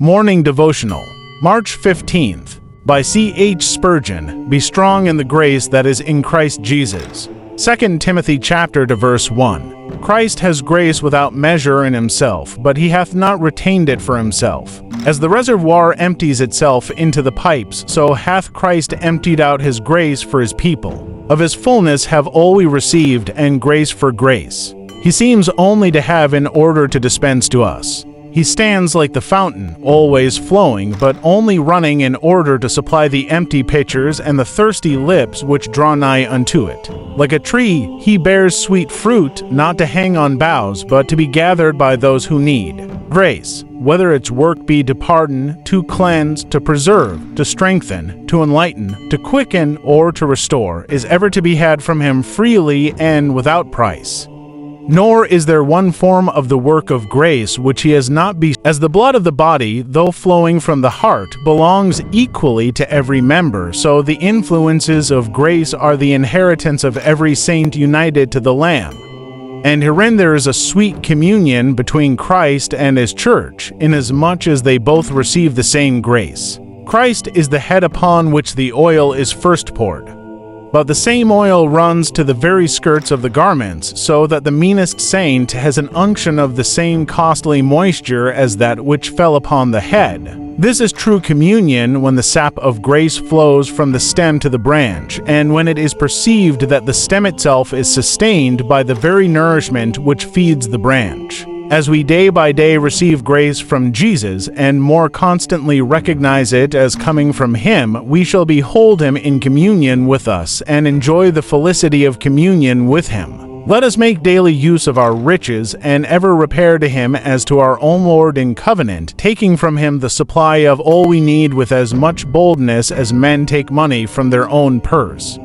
Morning Devotional, March 15th, by C. H. Spurgeon. Be strong in the grace that is in Christ Jesus. 2 Timothy chapter to verse 1. Christ has grace without measure in himself, but he hath not retained it for himself. As the reservoir empties itself into the pipes, so hath Christ emptied out his grace for his people. Of his fulness have all we received, and grace for grace. He seems only to have in order to dispense to us. He stands like the fountain, always flowing, but only running in order to supply the empty pitchers and the thirsty lips which draw nigh unto it. Like a tree, he bears sweet fruit, not to hang on boughs, but to be gathered by those who need. Grace, whether its work be to pardon, to cleanse, to preserve, to strengthen, to enlighten, to quicken, or to restore, is ever to be had from him freely and without price. Nor is there one form of the work of grace which he has not bestowed. As the blood of the body, though flowing from the heart, belongs equally to every member, so the influences of grace are the inheritance of every saint united to the Lamb. And herein there is a sweet communion between Christ and his church, inasmuch as they both receive the same grace. Christ is the head upon which the oil is first poured. But the same oil runs to the very skirts of the garments, so that the meanest saint has an unction of the same costly moisture as that which fell upon the head. This is true communion when the sap of grace flows from the stem to the branch, and when it is perceived that the stem itself is sustained by the very nourishment which feeds the branch. As we day by day receive grace from Jesus and more constantly recognize it as coming from him, we shall behold him in communion with us and enjoy the felicity of communion with him. Let us make daily use of our riches and ever repair to him as to our own Lord in covenant, taking from him the supply of all we need with as much boldness as men take money from their own purse.